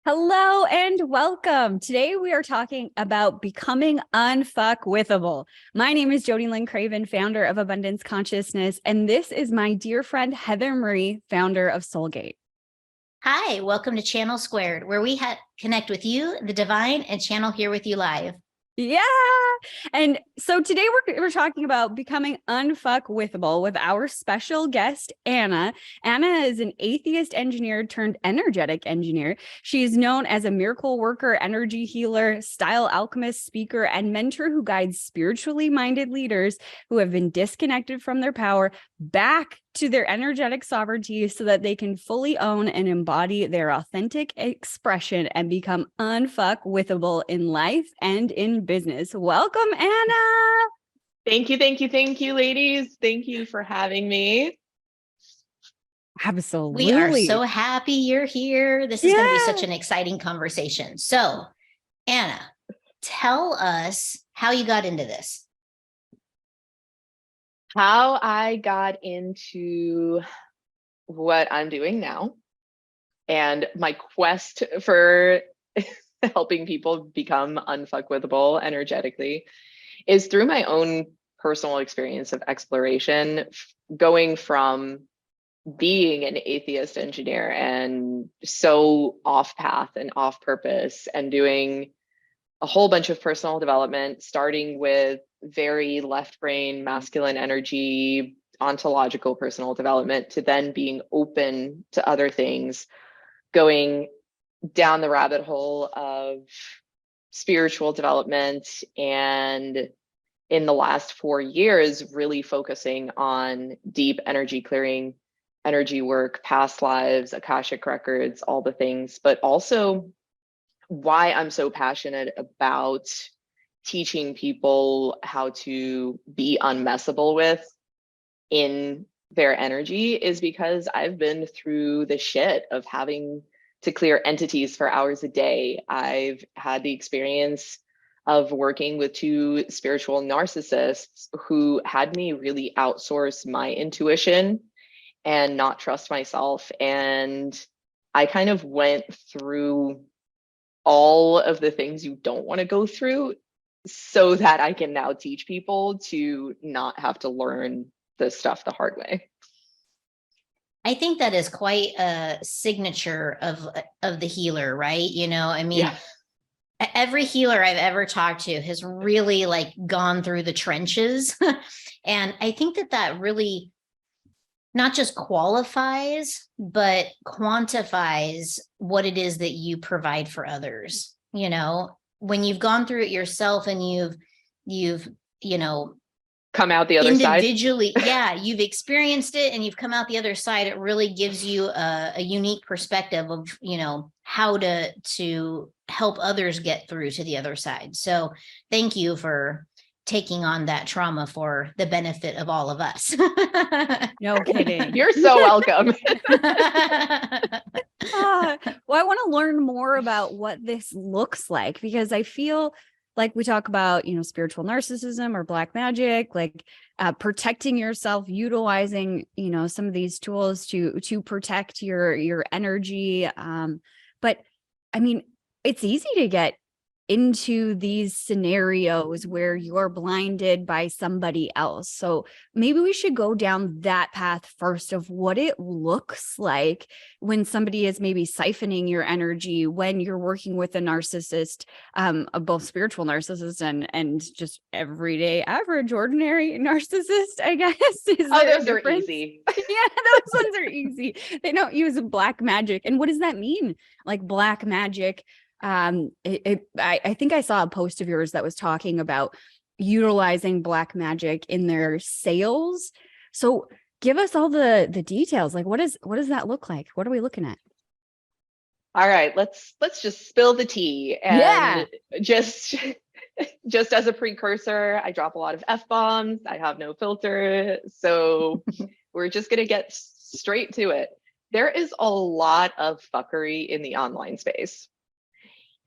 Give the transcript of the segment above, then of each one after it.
Hello and welcome. Today we are talking about becoming unfuckwithable. My name is Jody Lynn Craven, founder of Abundance Consciousness, and this is my dear friend Heather Marie, founder of Soulgate. Hi, welcome to Channel Squared, where we connect with you, the divine, and channel here with you live. Yeah. And so today we're talking about becoming unfuckwithable with our special guest, Anna. Anna is an atheist engineer turned energetic engineer. She is known as a miracle worker, energy healer, style alchemist, speaker, and mentor who guides spiritually minded leaders who have been disconnected from their power back to their energetic sovereignty so that they can fully own and embody their authentic expression and become unfuckwithable in life and in business. Welcome, Anna. Thank you, ladies. Thank you for having me. Absolutely. We are so happy you're here. This is going to be such an exciting conversation. So, Anna, tell us how you got into this. How I got into what I'm doing now and my quest for helping people become unfuckwithable energetically is through my own personal experience of exploration, going from being an atheist engineer and so off path and off purpose and doing a whole bunch of personal development, starting with very left brain, masculine energy, ontological personal development, to then being open to other things, going down the rabbit hole of spiritual development, and in the last 4 years, really focusing on deep energy clearing, energy work, past lives, Akashic records, all the things, but also why I'm so passionate about teaching people how to be unmessable with in their energy is because I've been through the shit of having to clear entities for hours a day. I've had the experience of working with 2 spiritual narcissists who had me really outsource my intuition and not trust myself. And I kind of went through all of the things you don't want to go through so that I can now teach people to not have to learn this stuff the hard way. I think that is quite a signature of the healer, right? You know, I mean, every healer I've ever talked to has really gone through the trenches. And I think that really not just qualifies, but quantifies what it is that you provide for others. You know, when you've gone through it yourself and you've come out the other individually, side. You've experienced it and you've come out the other side. It really gives you a unique perspective of, how to help others get through to the other side. So thank you for taking on that trauma for the benefit of all of us. No kidding. You're so welcome. Well, I want to learn more about what this looks like, because I feel like we talk about, spiritual narcissism or black magic, protecting yourself, utilizing, some of these tools to protect your energy. But I mean, it's easy to get into these scenarios where you're blinded by somebody else. So maybe we should go down that path first of what it looks like when somebody is maybe siphoning your energy, when you're working with a narcissist, both spiritual narcissist and just everyday average ordinary narcissist, I guess. Those are easy. Yeah, those ones are easy. They don't use black magic. And what does that mean? Like black magic. I think I saw a post of yours that was talking about utilizing black magic in their sales. So give us all the details. Like, what does that look like? What are we looking at? All right, let's just spill the tea. And just as a precursor, I drop a lot of F-bombs. I have no filter. So we're just going to get straight to it. There is a lot of fuckery in the online space,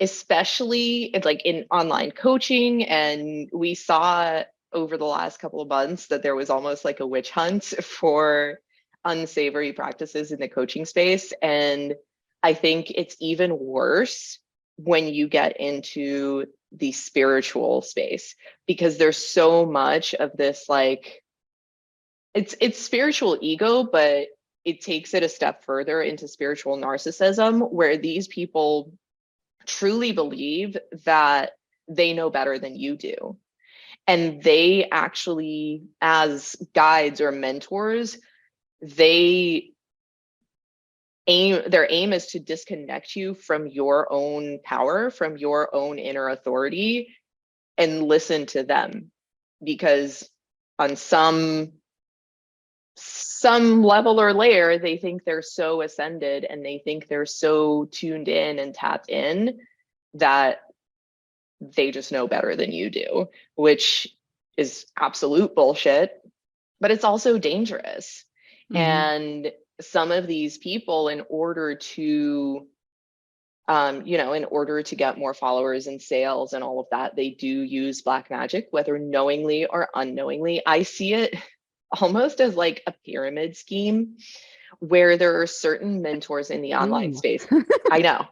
especially in online coaching. And we saw over the last couple of months that there was almost like a witch hunt for unsavory practices in the coaching space. And I think it's even worse when you get into the spiritual space, because there's so much of this, like, it's spiritual ego, but it takes it a step further into spiritual narcissism, where these people truly believe that they know better than you do. And they actually, as guides or mentors, their aim is to disconnect you from your own power, from your own inner authority, and listen to them. Because on some level or layer, they think they're so ascended and they think they're so tuned in and tapped in that they just know better than you do, which is absolute bullshit, but it's also dangerous. And some of these people, in order to in order to get more followers and sales and all of that, they do use black magic, whether knowingly or unknowingly. I see it almost as like a pyramid scheme, where there are certain mentors in the online space. I know.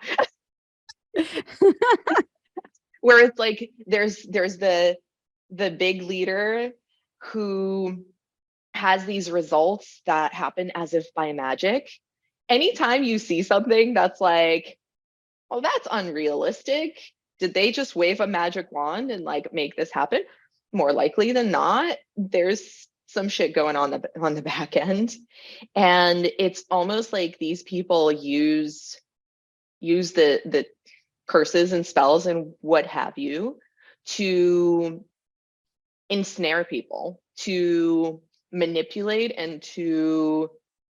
Where it's like there's the big leader who has these results that happen as if by magic. Anytime you see something that's like, oh, that's unrealistic, did they just wave a magic wand and like make this happen? More likely than not, there's some shit going on the back end. And it's almost like these people use the curses and spells and what have you to ensnare people, to manipulate, and to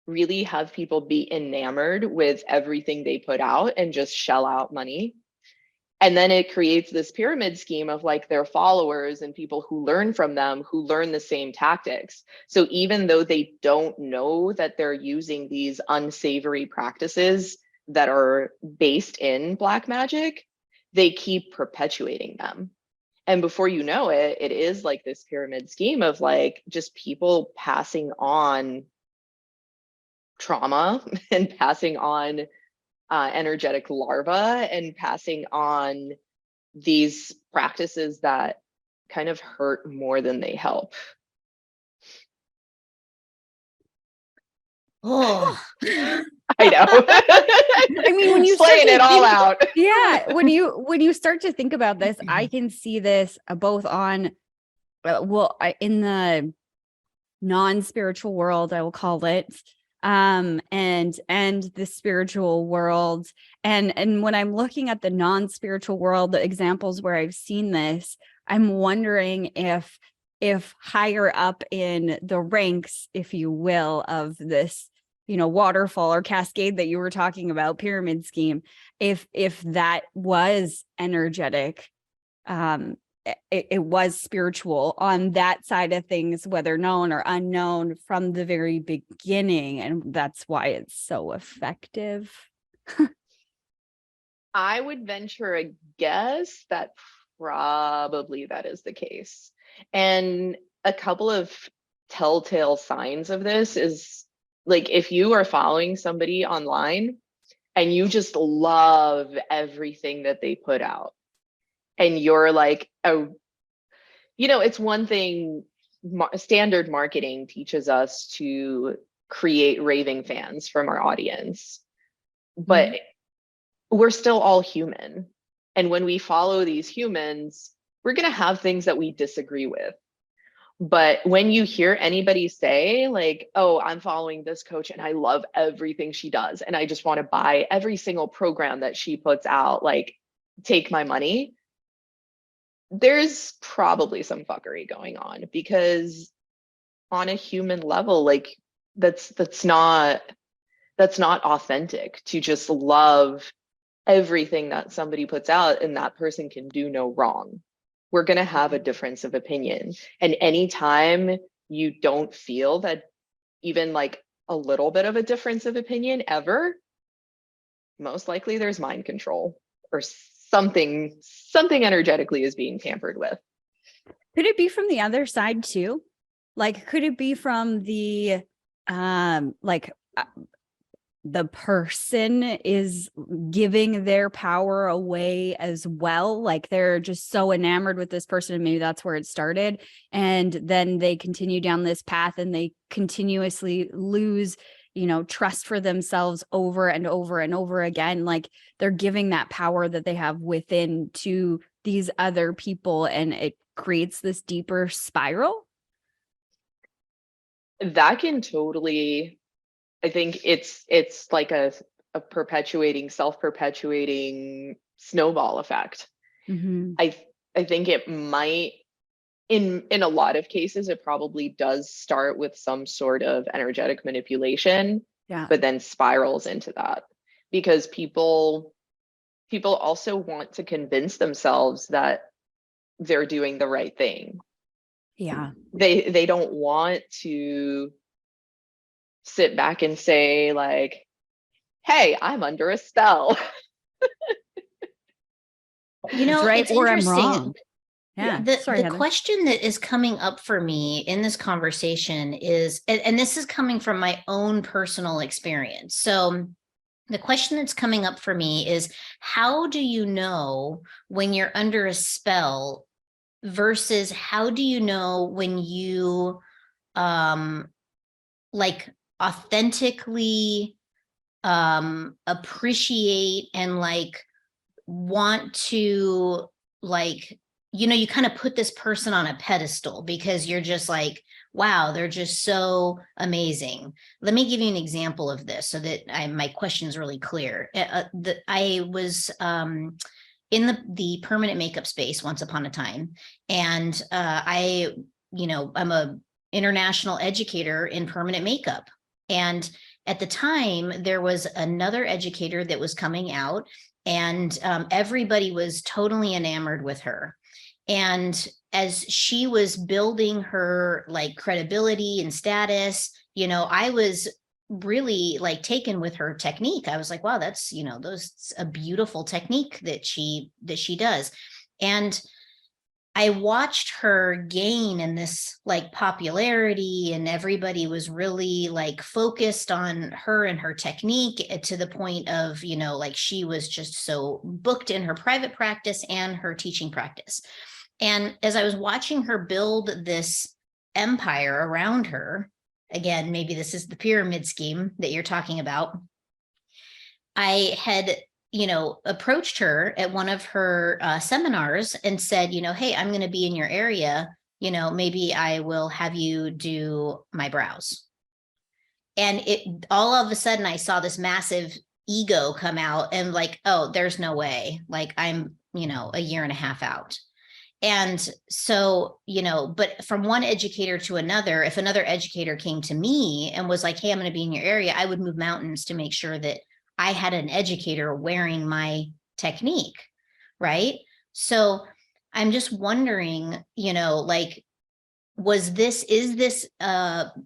really have people be enamored with everything they put out and just shell out money. And then it creates this pyramid scheme of like their followers and people who learn from them, who learn the same tactics. So even though they don't know that they're using these unsavory practices that are based in black magic, they keep perpetuating them. And before you know it, it is like this pyramid scheme of like just people passing on trauma and passing on energetic larvae and passing on these practices that kind of hurt more than they help. Oh, I know. I mean, when you slaying it all out. Yeah, when you start to think about this, I can see this both on, in the non-spiritual world, I will call it, and the spiritual world. And when I'm looking at the non-spiritual world, the examples where I've seen this, I'm wondering if higher up in the ranks, if you will, of this, waterfall or cascade that you were talking about, pyramid scheme, if that was energetic, it was spiritual on that side of things, whether known or unknown from the very beginning. And that's why it's so effective. I would venture a guess that probably that is the case. And a couple of telltale signs of this is, like, if you are following somebody online and you just love everything that they put out, and you're like, oh, it's one thing, standard marketing teaches us to create raving fans from our audience, but we're still all human. And when we follow these humans, we're going to have things that we disagree with. But when you hear anybody say like, oh, I'm following this coach and I love everything she does, and I just want to buy every single program that she puts out, like, take my money, there's probably some fuckery going on. Because on a human level, like, that's not authentic to just love everything that somebody puts out and that person can do no wrong. We're going to have a difference of opinion. And anytime you don't feel that even like a little bit of a difference of opinion ever, most likely there's mind control or something energetically is being tampered with. Could it be from the other side too? Like, could it be from the the person is giving their power away as well. Like they're just so enamored with this person, and maybe that's where it started. And then they continue down this path and they continuously lose, trust for themselves over and over and over again. Like they're giving that power that they have within to these other people, and it creates this deeper spiral. That can totally, I think it's like a perpetuating, self-perpetuating snowball effect. Mm-hmm. I think it might, in a lot of cases, it probably does start with some sort of energetic manipulation, but then spirals into that, because people also want to convince themselves that they're doing the right thing. Yeah. They don't want to sit back and say like, hey, I'm under a spell. Right, it's or I'm interesting. wrong. Yeah. The question that is coming up for me in this conversation is, and this is coming from my own personal experience. So the question that's coming up for me is, how do you know when you're under a spell versus how do you know when you like authentically appreciate and like want to like, you kind of put this person on a pedestal because you're just like, wow, they're just so amazing. Let me give you an example of this so that my question is really clear. I was in the permanent makeup space once upon a time, and I'm a international educator in permanent makeup. And at the time, there was another educator that was coming out, and everybody was totally enamored with her. And as she was building her like credibility and status, I was really like taken with her technique. I was like, wow, that's, those a beautiful technique that she does. And I watched her gain in this like popularity, and everybody was really like focused on her and her technique to the point of, like she was just so booked in her private practice and her teaching practice. And as I was watching her build this empire around her, again, maybe this is the pyramid scheme that you're talking about, I had approached her at one of her seminars and said, hey, I'm going to be in your area. Maybe I will have you do my brows. And it all of a sudden I saw this massive ego come out and like, oh, there's no way. Like I'm, a year and a half out. And so, but from one educator to another, if another educator came to me and was like, hey, I'm going to be in your area, I would move mountains to make sure that I had an educator wearing my technique, right? So I'm just wondering, like, is this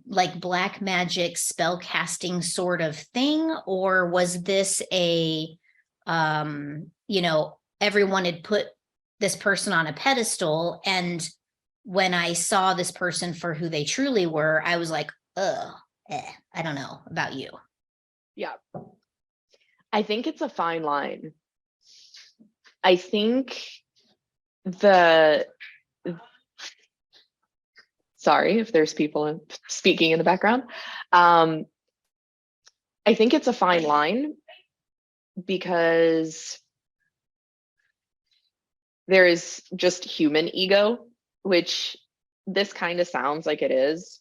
like black magic spell casting sort of thing? Or was this everyone had put this person on a pedestal, and when I saw this person for who they truly were, I was like, I don't know about you. Yeah. I think it's a fine line. I think sorry if there's people speaking in the background. I think it's a fine line because there is just human ego, which this kind of sounds like it is.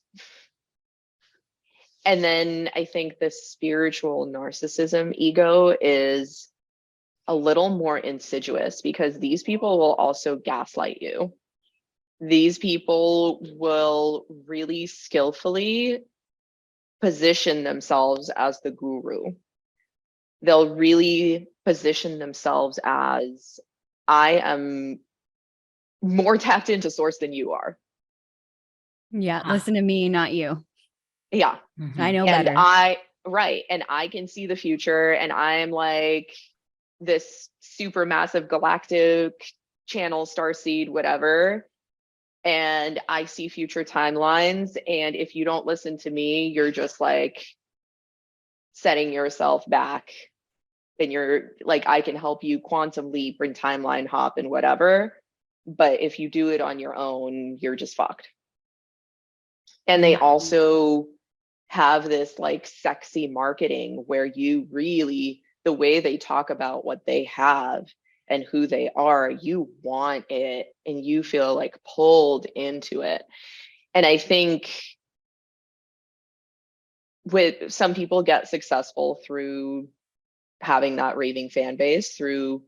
And then I think the spiritual narcissism ego is a little more insidious because these people will also gaslight you. These people will really skillfully position themselves as the guru. They'll really position themselves as, I am more tapped into source than you are. Yeah, listen to me, not you. Yeah. Mm-hmm. I know and better. Right. And I can see the future, and I'm like this super massive galactic channel, starseed, whatever. And I see future timelines. And if you don't listen to me, you're just like setting yourself back, and you're like, I can help you quantum leap and timeline hop and whatever, but if you do it on your own, you're just fucked. And they also have this like sexy marketing where you really, the way they talk about what they have and who they are, you want it and you feel like pulled into it. And I think with some people get successful through having that raving fan base, through,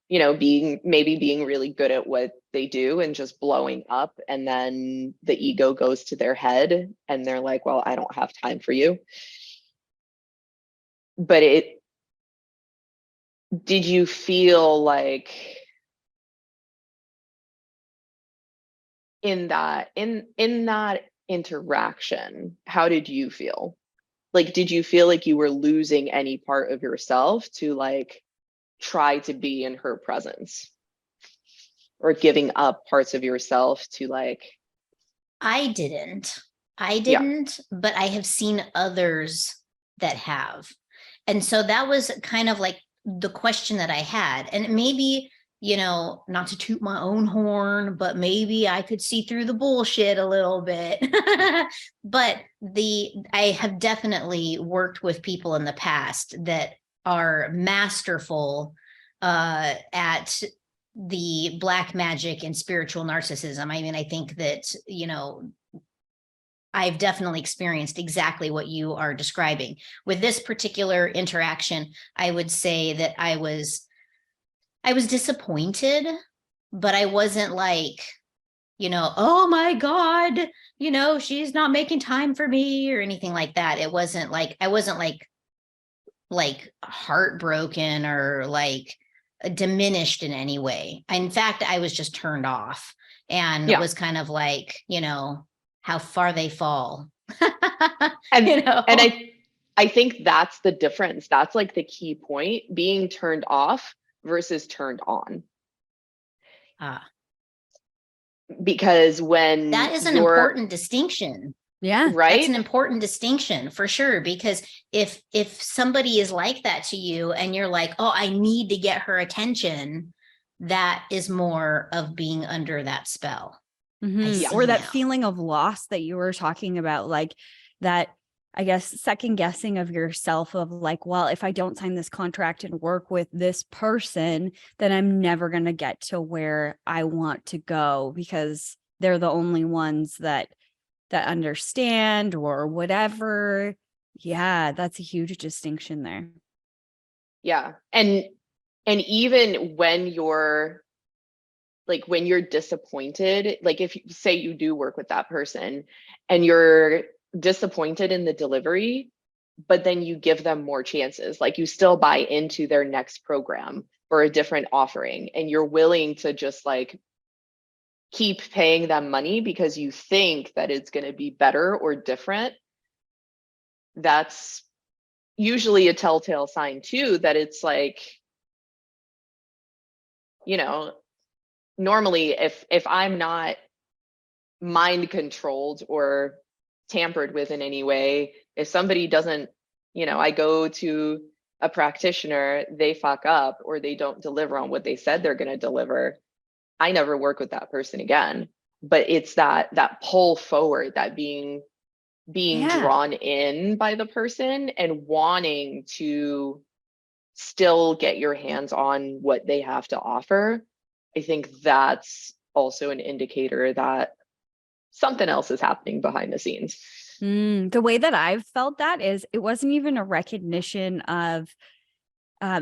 you know, being really good at what they do and just blowing up, and then the ego goes to their head and they're like, well, I don't have time for you. But did you feel like in that interaction, how did you feel? Like, did you feel like you were losing any part of yourself to like try to be in her presence, or giving up parts of yourself to like? I didn't, but I have seen others that have. And so that was kind of like the question that I had. And maybe, you know, not to toot my own horn, but maybe I could see through the bullshit a little bit. But I have definitely worked with people in the past that are masterful at the black magic and spiritual narcissism. I mean, I think that, you know, I've definitely experienced exactly what you are describing. With this particular interaction, I would say that I was disappointed, but I wasn't like, you know, oh my God, you know, she's not making time for me or anything like that. It wasn't like, I wasn't like heartbroken or like diminished in any way. In fact, I was just turned off, and it was kind of like, you know, how far they fall. And, you know? and I think that's the difference. That's like the key point, being turned off versus turned on. Because when that is an important distinction. Yeah. Right. That's an important distinction for sure. Because if somebody is like that to you and you're like, oh, I need to get her attention, that is more of being under that spell. Or that feeling of loss that you were talking about, like that, I guess, second guessing of yourself of like, well, if I don't sign this contract and work with this person, then I'm never going to get to where I want to go because they're the only ones that understand or whatever. Yeah, that's a huge distinction there. Yeah. And even when you're disappointed, like if you say you do work with that person and you're disappointed in the delivery, but then you give them more chances, like you still buy into their next program or a different offering, and you're willing to just like keep paying them money because you think that it's going to be better or different, that's usually a telltale sign too that it's like, you know, normally if I'm not mind controlled or tampered with in any way, if somebody doesn't, you know, I go to a practitioner, they fuck up or they don't deliver on what they said they're going to deliver, I never work with that person again. But it's that pull forward, that being drawn in by the person and wanting to still get your hands on what they have to offer. I think that's also an indicator that something else is happening behind the scenes. The way that I've felt that is it wasn't even a recognition of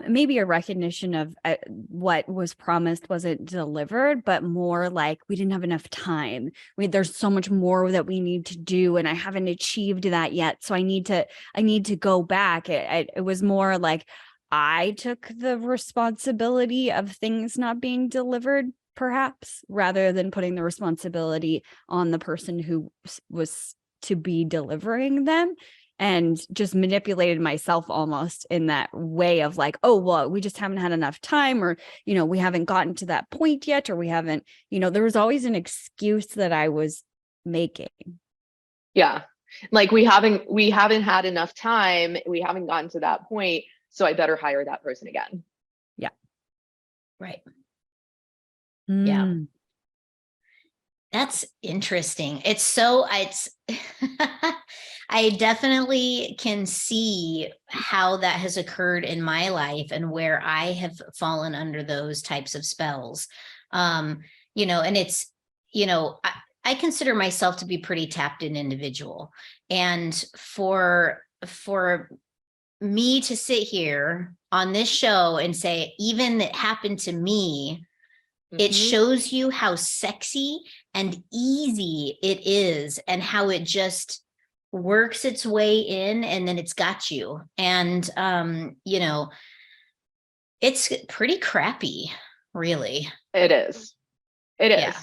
maybe a recognition of what was promised wasn't delivered, but more like we didn't have enough time. There's so much more that we need to do, and I haven't achieved that yet. So I need to go back. It was more like I took the responsibility of things not being delivered, perhaps, rather than putting the responsibility on the person who was to be delivering them, and just manipulated myself almost in that way of like, oh, well, we just haven't had enough time, or, you know, we haven't gotten to that point yet, or we haven't, you know, there was always an excuse that I was making. Yeah. Like we haven't had enough time. We haven't gotten to that point. So I better hire that person again. Yeah. Right. Yeah. Mm. That's interesting. It's I definitely can see how that has occurred in my life and where I have fallen under those types of spells. You know, and it's, you know, I consider myself to be pretty tapped in individual. And for me to sit here on this show and say, even it happened to me, it shows you how sexy and easy it is and how it just works its way in and then it's got you. And, you know, it's pretty crappy, really. It is. It is. Yeah.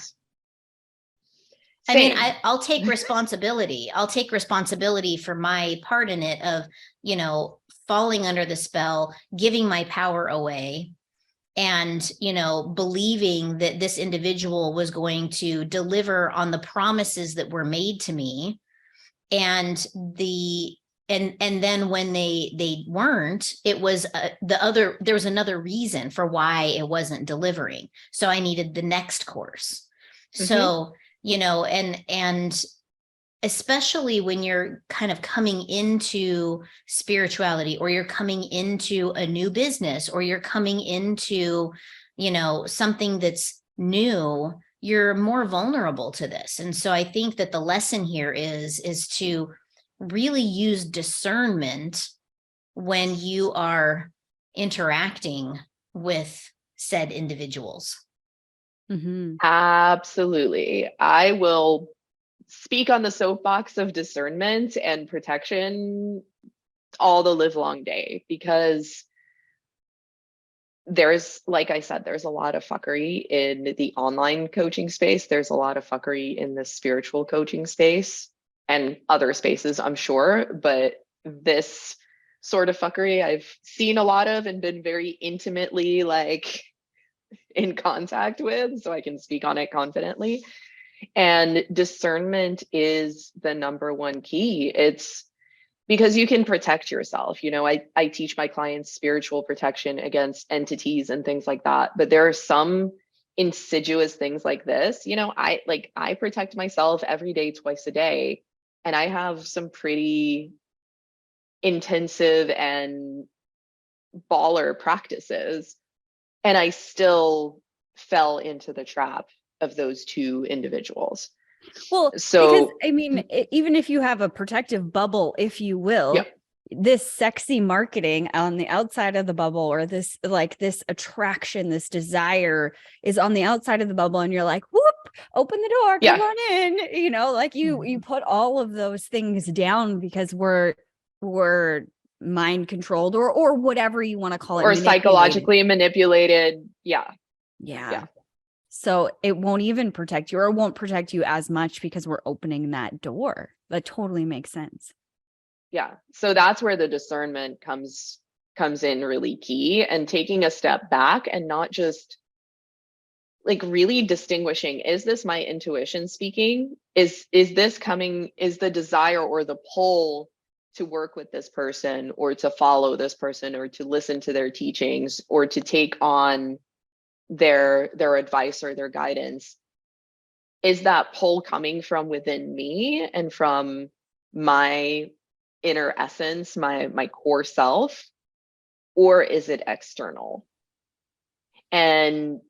I Same. mean, I'll take responsibility. I'll take responsibility for my part in it of, you know, falling under the spell, giving my power away, and, you know, believing that this individual was going to deliver on the promises that were made to me. And then when they weren't, it was there was another reason for why it wasn't delivering. So I needed the next course. So, you know, and especially when you're kind of coming into spirituality, or you're coming into a new business, or you're coming into, you know, something that's new, you're more vulnerable to this. And so I think that the lesson here is to really use discernment when you are interacting with said individuals. Absolutely. I will speak on the soapbox of discernment and protection all the live long day, because there's, like I said, there's a lot of fuckery in the online coaching space. There's a lot of fuckery in the spiritual coaching space and other spaces, I'm sure. But this sort of fuckery I've seen a lot of and been very intimately like in contact with, so I can speak on it confidently. And discernment is the number one key. It's because you can protect yourself. You know, I teach my clients spiritual protection against entities and things like that. But there are some insidious things like this. You know, I protect myself every day, twice a day. And I have some pretty intensive and baller practices. And I still fell into the trap of those two individuals. Well, so because I mean, even if you have a protective bubble, if you will, yeah. This sexy marketing on the outside of the bubble, or this attraction, this desire is on the outside of the bubble, and you're like, whoop, open the door, come on in. You know, like you put all of those things down because we're mind controlled, or whatever you want to call it, or psychologically manipulated. Yeah. So it won't even protect you, or it won't protect you as much because we're opening that door. That totally makes sense. Yeah. So that's where the discernment comes in really key, and taking a step back and not just like really distinguishing, is this my intuition speaking? Is this coming, is the desire or the pull to work with this person, or to follow this person, or to listen to their teachings, or to take on their advice or their guidance? Is that pull coming from within me and from my inner essence, my core self, or is it external? And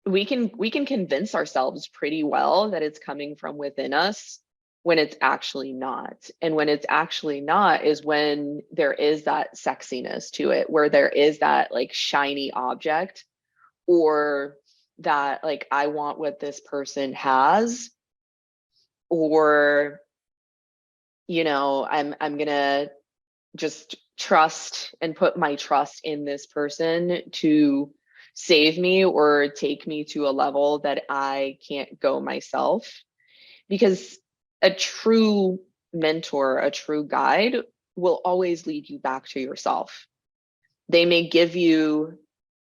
we can convince ourselves pretty well that it's coming from within us when it's actually not. And when it's actually not is when there is that sexiness to it, where there is that like shiny object, or that like, I want what this person has, or, you know, I'm gonna just trust and put my trust in this person to save me or take me to a level that I can't go myself. Because a true mentor, a true guide will always lead you back to yourself. They may give you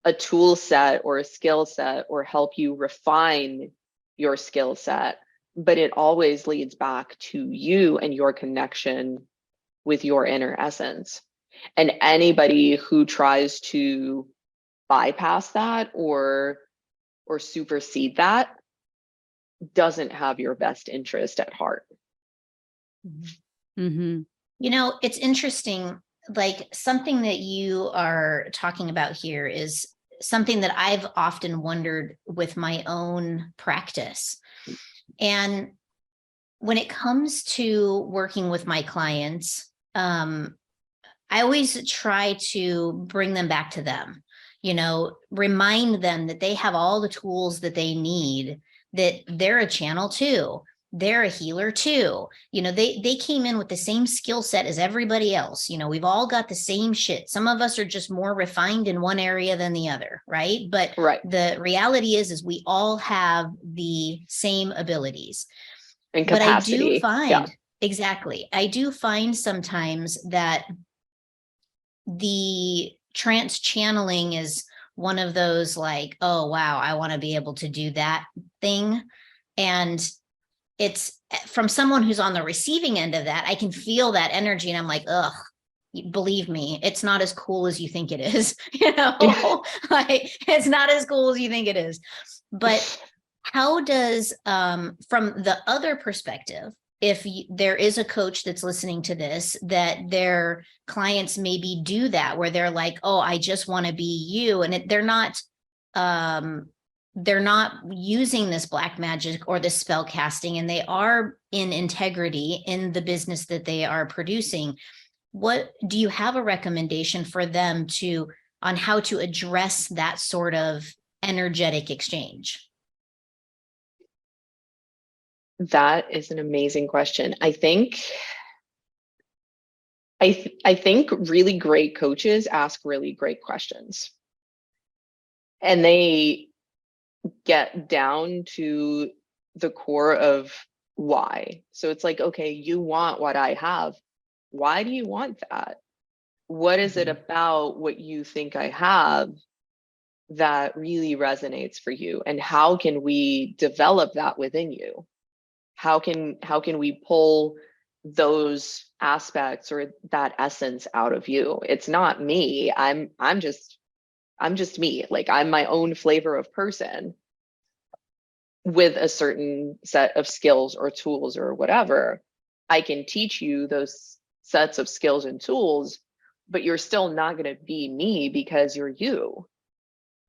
a tool set or a skill set, or help you refine your skill set, but it always leads back to you and your connection with your inner essence. And anybody who tries to bypass that or supersede that doesn't have your best interest at heart. Mm-hmm. You know, it's interesting, like something that you are talking about here is something that I've often wondered with my own practice. And when it comes to working with my clients, I always try to bring them back to them, you know, remind them that they have all the tools that they need, that they're a channel too. They're a healer too. You know, they came in with the same skill set as everybody else. You know, we've all got the same shit. Some of us are just more refined in one area than the other, right? But the reality is we all have the same abilities. And capacity. But I do find, exactly, I do find sometimes that the trance channeling is one of those like, oh, wow, I want to be able to do that thing. And it's from someone who's on the receiving end of that, I can feel that energy and I'm like, ugh, believe me, it's not as cool as you think it is. You know, like it's not as cool as you think it is. But how does, from the other perspective, if there is a coach that's listening to this, that their clients maybe do that, where they're like, oh, I just want to be you. And they're not using this black magic or this spell casting, and they are in integrity in the business that they are producing. What do you have a recommendation for them on how to address that sort of energetic exchange? That is an amazing question. I think really great coaches ask really great questions, and they get down to the core of why. So it's like, okay, you want what I have. Why do you want that? What is it about what you think I have that really resonates for you? And how can we develop that within you? How can we pull those aspects or that essence out of you? It's not me. I'm just me. Like, I'm my own flavor of person with a certain set of skills or tools or whatever. I can teach you those sets of skills and tools, but you're still not going to be me because you're you.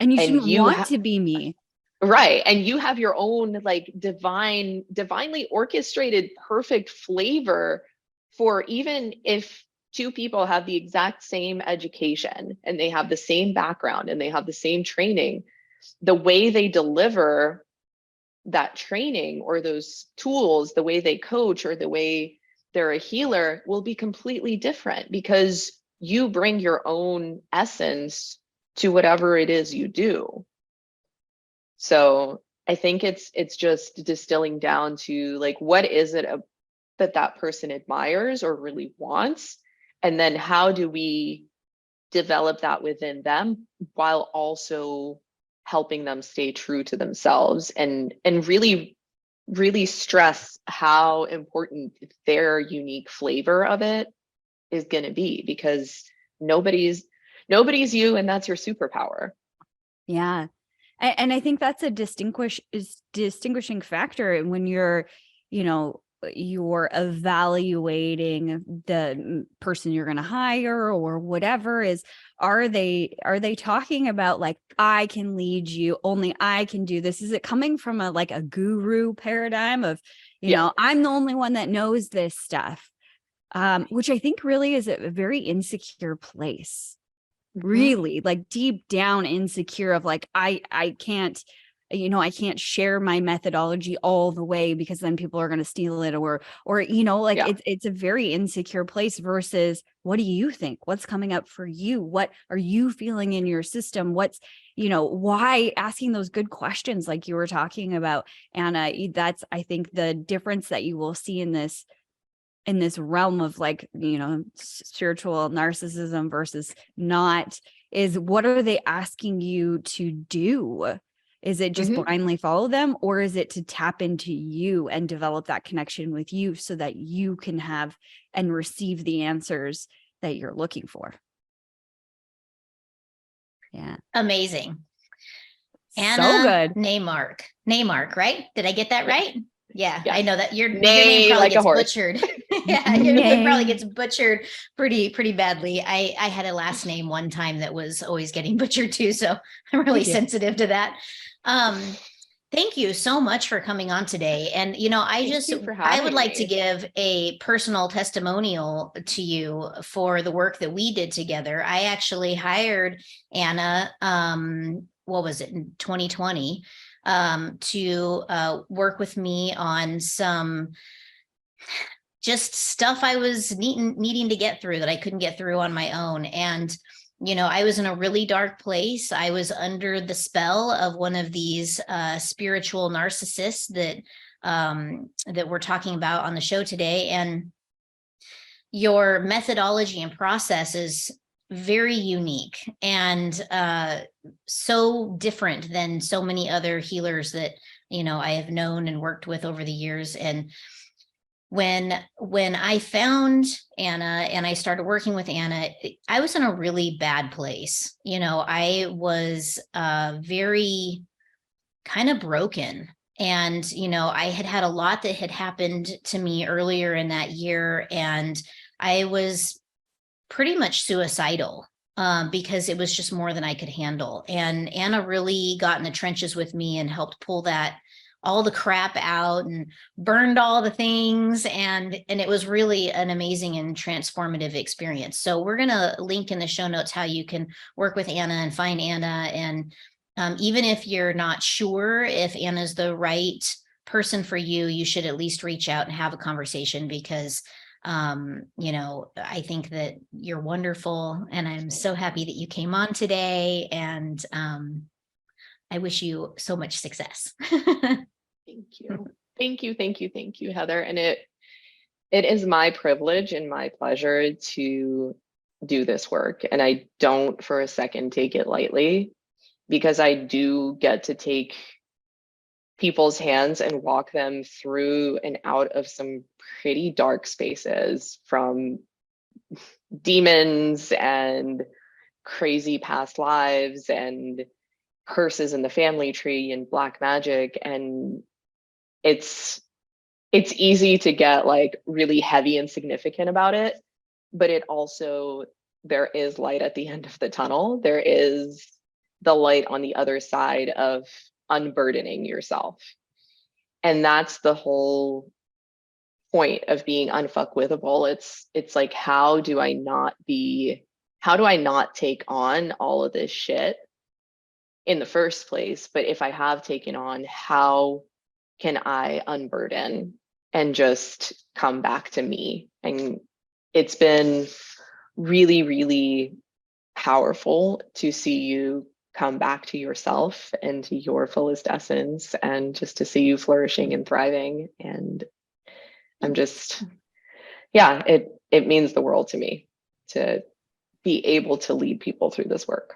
And you shouldn't want to be me. Right. And you have your own like divinely orchestrated, perfect flavor for, even if two people have the exact same education and they have the same background and they have the same training, the way they deliver that training or those tools, the way they coach or the way they're a healer will be completely different, because you bring your own essence to whatever it is you do. So I think it's just distilling down to like, what is it that person admires or really wants? And then how do we develop that within them while also helping them stay true to themselves and really, really stress how important their unique flavor of it is going to be, because nobody's you, and that's your superpower. Yeah. And I think that's a distinguishing factor when you're evaluating the person you're going to hire or whatever. Is are they talking about like, I can lead you, only I can do this? Is it coming from a guru paradigm of, I'm the only one that knows this stuff, which I think really is a very insecure place. Really, like deep down insecure of like, I can't share my methodology all the way because then people are going to steal it or it's a very insecure place versus, what do you think? What's coming up for you? What are you feeling in your system? What's, why? Asking those good questions like you were talking about, Anna. That's, I think, the difference that you will see in this realm of spiritual narcissism versus not, is what are they asking you to do? Is it just blindly follow them, or is it to tap into you and develop that connection with you so that you can have and receive the answers that you're looking for? Yeah. Amazing. Anna, so good. Neimark, right? Did I get that right? Yeah, yes. I know that your name probably gets butchered. Yeah, your name probably gets butchered pretty badly. I had a last name one time that was always getting butchered too, so I'm really sensitive to that. Thank you so much for coming on today. And, I would like to give a personal testimonial to you for the work that we did together. I actually hired Anna, what was it, in 2020, to work with me on some just stuff I was needing to get through that I couldn't get through on my own. And I was in a really dark place. I was under the spell of one of these spiritual narcissists that we're talking about on the show today. And your methodology and process is very unique and so different than so many other healers that I have known and worked with over the years. And when I found Anna and I started working with Anna, I was in a really bad place. I was very kind of broken. And, I had a lot that had happened to me earlier in that year. And I was pretty much suicidal because it was just more than I could handle. And Anna really got in the trenches with me and helped pull all the crap out and burned all the things. And it was really an amazing and transformative experience. So we're going to link in the show notes how you can work with Anna and find Anna. And even if you're not sure if Anna's the right person for you, you should at least reach out and have a conversation because I think that you're wonderful and I'm so happy that you came on today. And I wish you so much success. Thank you. Thank you, Heather. And it is my privilege and my pleasure to do this work. And I don't for a second take it lightly, because I do get to take people's hands and walk them through and out of some pretty dark spaces, from demons and crazy past lives and curses in the family tree and black magic. And it's easy to get like really heavy and significant about it, but there is light at the end of the tunnel. There is the light on the other side of unburdening yourself. And that's the whole point of being unfuckwithable. It's like, how do I not take on all of this shit in the first place? But if I have taken on, how can I unburden and just come back to me? And it's been really, really powerful to see you come back to yourself and to your fullest essence, and just to see you flourishing and thriving. And I'm just, it means the world to me to be able to lead people through this work.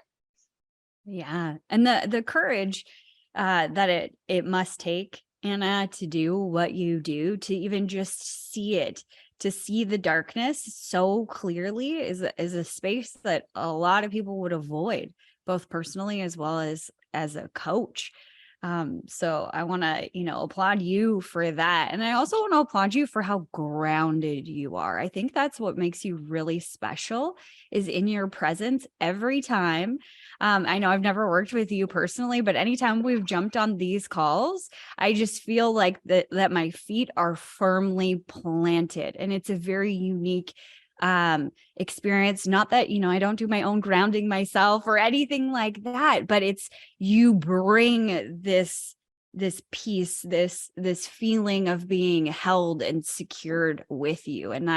Yeah. And the courage that it must take, Anna, to do what you do, to even just see it, to see the darkness so clearly is a space that a lot of people would avoid, both personally as well as a coach. So I want to, applaud you for that. And I also want to applaud you for how grounded you are. I think that's what makes you really special, is in your presence every time. I know I've never worked with you personally, but anytime we've jumped on these calls, I just feel like that my feet are firmly planted, and it's a very unique experience. Not that, I don't do my own grounding myself or anything like that, but it's, you bring this peace, this feeling of being held and secured with you. And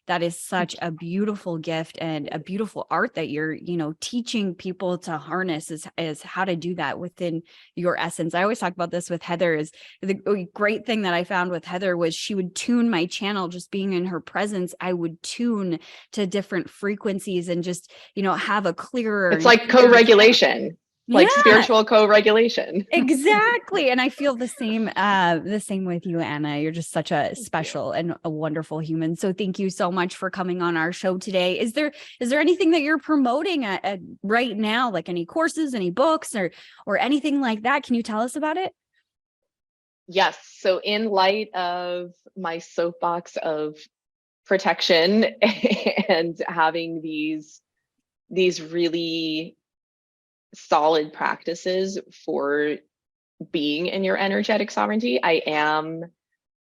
that is such a beautiful gift and a beautiful art that you're, teaching people to harness is how to do that within your essence. I always talk about this with Heather. Is the great thing that I found with Heather was she would tune my channel. Just being in her presence, I would tune to different frequencies and just, have a clearer. It's like co-regulation. like Yeah. spiritual co-regulation. Exactly. And I feel the same with you, Anna. You're just such a special and a wonderful human. So thank you so much for coming on our show today. Is there anything that you're promoting at right now, like any courses, any books, or anything like that? Can you tell us about it? Yes. So in light of my soapbox of protection and having these really solid practices for being in your energetic sovereignty, I am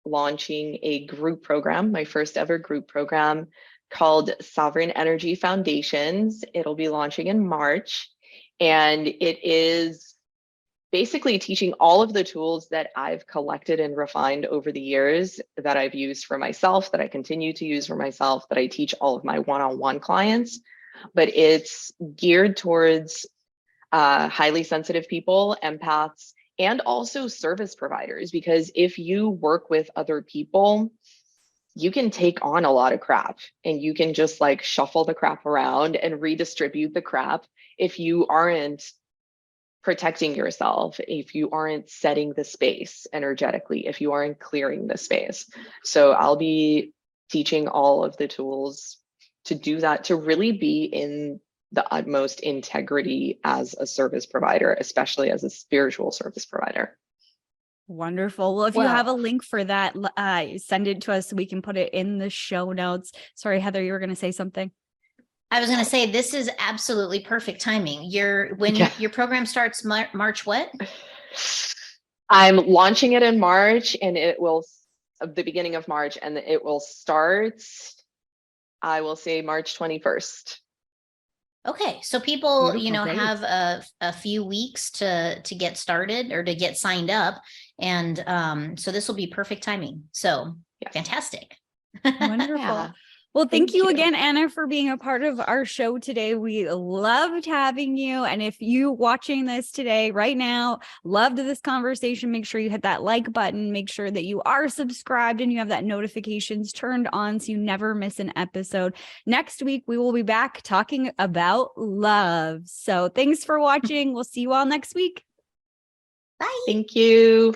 launching a group program, my first ever group program called Sovereign Energy Foundations. It'll be launching in March, and it is basically teaching all of the tools that I've collected and refined over the years that I've used for myself, that I continue to use for myself, that I teach all of my one-on-one clients. But it's geared towards highly sensitive people, empaths, and also service providers, because if you work with other people, you can take on a lot of crap and you can just like shuffle the crap around and redistribute the crap if you aren't protecting yourself, if you aren't setting the space energetically, if you aren't clearing the space. So I'll be teaching all of the tools to do that, to really be in the utmost integrity as a service provider, especially as a spiritual service provider. Wonderful. Well, if you have a link for that, send it to us so we can put it in the show notes. Sorry, Heather, you were going to say something. I was going to say, this is absolutely perfect timing. Your program starts March what? I'm launching it in March, and it will the beginning of March, and it will start, I will say, March 21st. Okay, so people, Beautiful, great. have a few weeks to get started or to get signed up, and so this will be perfect timing. So yes. Fantastic. Wonderful. Yeah. Well, thank you again, Anna, for being a part of our show today. We loved having you. And if you watching this today, right now, loved this conversation, make sure you hit that like button. Make sure that you are subscribed and you have that notifications turned on so you never miss an episode. Next week, we will be back talking about love. So thanks for watching. We'll see you all next week. Bye. Thank you.